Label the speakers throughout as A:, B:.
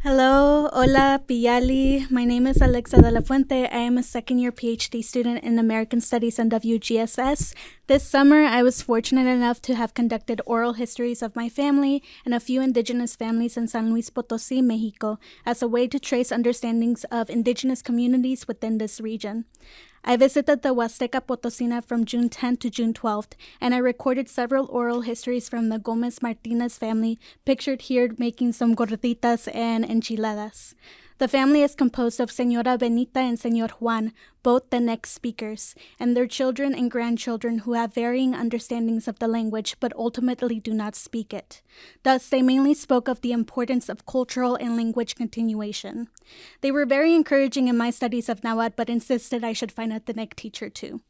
A: Hello, hola, Piyali. My name is Alexa de la Fuente. I am a second-year Ph.D. student in American Studies and WGSS. This summer, I was fortunate enough to have conducted oral histories of my family and a few indigenous families in San Luis Potosí, Mexico, as a way to trace understandings of indigenous communities within this region. I visited the Huasteca Potosina from June 10th to June 12th, and I recorded several oral histories from the Gomez Martinez family, pictured here making some gorditas and enchiladas. The family is composed of Señora Benita and Señor Juan, both the next speakers, and their children and grandchildren who have varying understandings of the language but ultimately do not speak it. Thus, they mainly spoke of the importance of cultural and language continuation. They were very encouraging in my studies of Nahuatl but insisted I should find a Ethnic teacher too.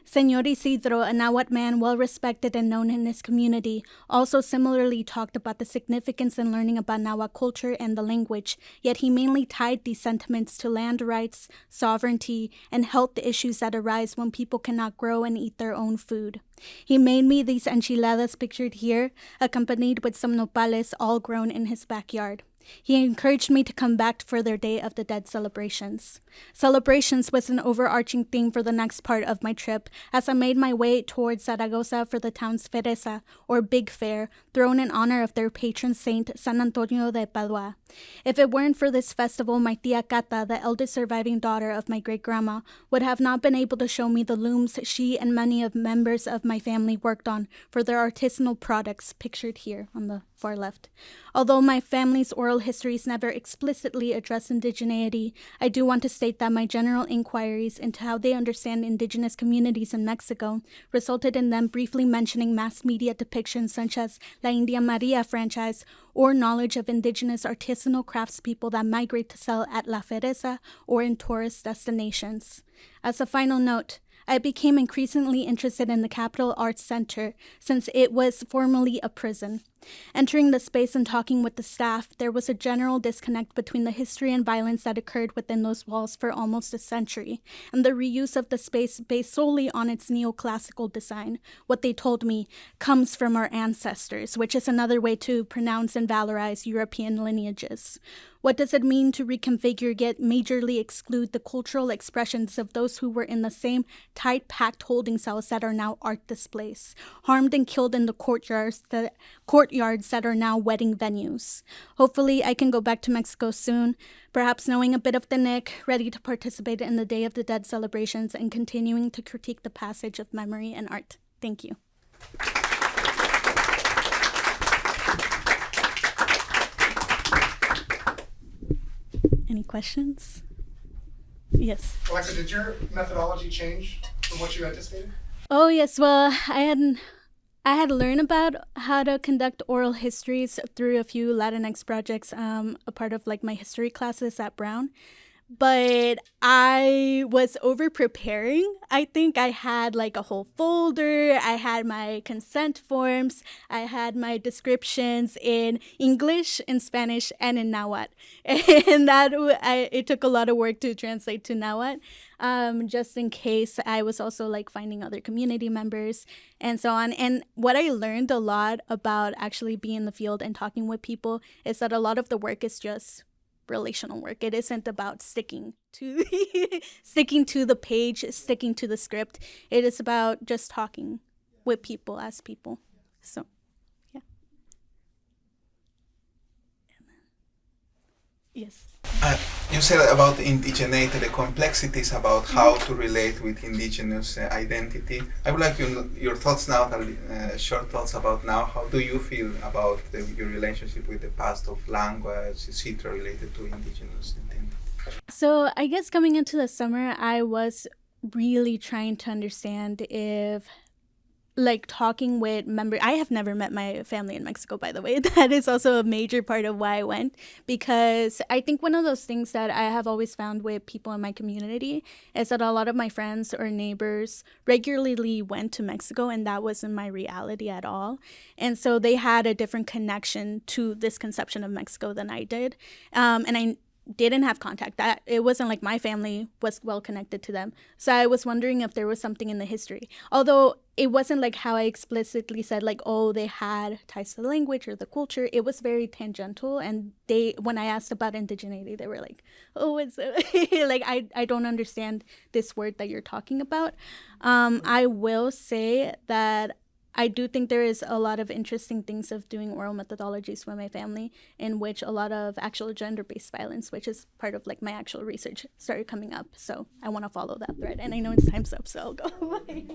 A: Señor Isidro, a Nahuatl man well respected and known in his community, also similarly talked about the significance in learning about Nahuatl culture and the language, yet he mainly tied these sentiments to land rights, sovereignty, and health issues that arise when people cannot grow and eat their own food. He made me these enchiladas pictured here, accompanied with some nopales all grown in his backyard. He encouraged me to come back for their Day of the Dead celebrations. Celebrations was an overarching theme for the next part of my trip, as I made my way towards Zaragoza for the town's Fereza, or Big Fair, thrown in honor of their patron saint, San Antonio de Padua. If it weren't for this festival, my tia Cata, the eldest surviving daughter of my great-grandma, would have not been able to show me the looms she and many of members of my family worked on for their artisanal products, pictured here on the far left. Although my family's oral histories never explicitly address indigeneity, I do want to state that my general inquiries into how they understand indigenous communities in Mexico resulted in them briefly mentioning mass media depictions such as La India Maria franchise or knowledge of indigenous artisanal craftspeople that migrate to sell at La Fereza or in tourist destinations. As a final note, I became increasingly interested in the Capital Arts Center since it was formerly a prison. Entering the space and talking with the staff, there was a general disconnect between the history and violence that occurred within those walls for almost a century, and the reuse of the space based solely on its neoclassical design. What they told me comes from our ancestors, which is another way to pronounce and valorize European lineages. What does it mean to reconfigure yet majorly exclude the cultural expressions of those who were in the same tight-packed holding cells that are now art displays, harmed and killed in the courtyards that are now wedding venues? Hopefully, I can go back to Mexico soon, perhaps knowing a bit of the Nick, ready to participate in the Day of the Dead celebrations and continuing to critique the passage of memory and art. Thank you. Any questions? Yes.
B: Alexa, did your methodology change from what you anticipated?
A: Oh, yes. Well, I had learned about how to conduct oral histories through a few Latinx projects, a part of like my history classes at Brown. But I was over preparing. I think I had like a whole folder. I had my consent forms. I had my descriptions in English, in Spanish, and in Nahuatl. And it took a lot of work to translate to Nahuatl, just in case I was also like finding other community members and so on. And what I learned a lot about actually being in the field and talking with people is that a lot of the work is just relational work. It isn't about sticking to the page, sticking to the script. It is about just talking with people as people. So, yeah. Yes.
C: You said about indigeneity, the complexities about how to relate with indigenous identity. I would like your thoughts now, short thoughts about now. How do you feel about your relationship with the past of language, etc., related to indigenous identity?
A: So I guess coming into the summer, I was really trying to understand if, like, talking with members. I have never met my family in Mexico, by the way. That is also a major part of why I went, because I think one of those things that I have always found with people in my community is that a lot of my friends or neighbors regularly went to Mexico, and that wasn't my reality at all. And so they had a different connection to this conception of Mexico than I did. And I didn't have contact. That it wasn't like my family was well connected to them. So I was wondering if there was something in the history. Although it wasn't like how I explicitly said like, oh, they had ties to the language or the culture. It was very tangential. And when I asked about indigeneity, they were like, oh, it's like, I don't understand this word that you're talking about. I will say that I do think there is a lot of interesting things of doing oral methodologies with my family, in which a lot of actual gender-based violence, which is part of like my actual research, started coming up. So I want to follow that thread. And I know it's time's up, so I'll go. Bye.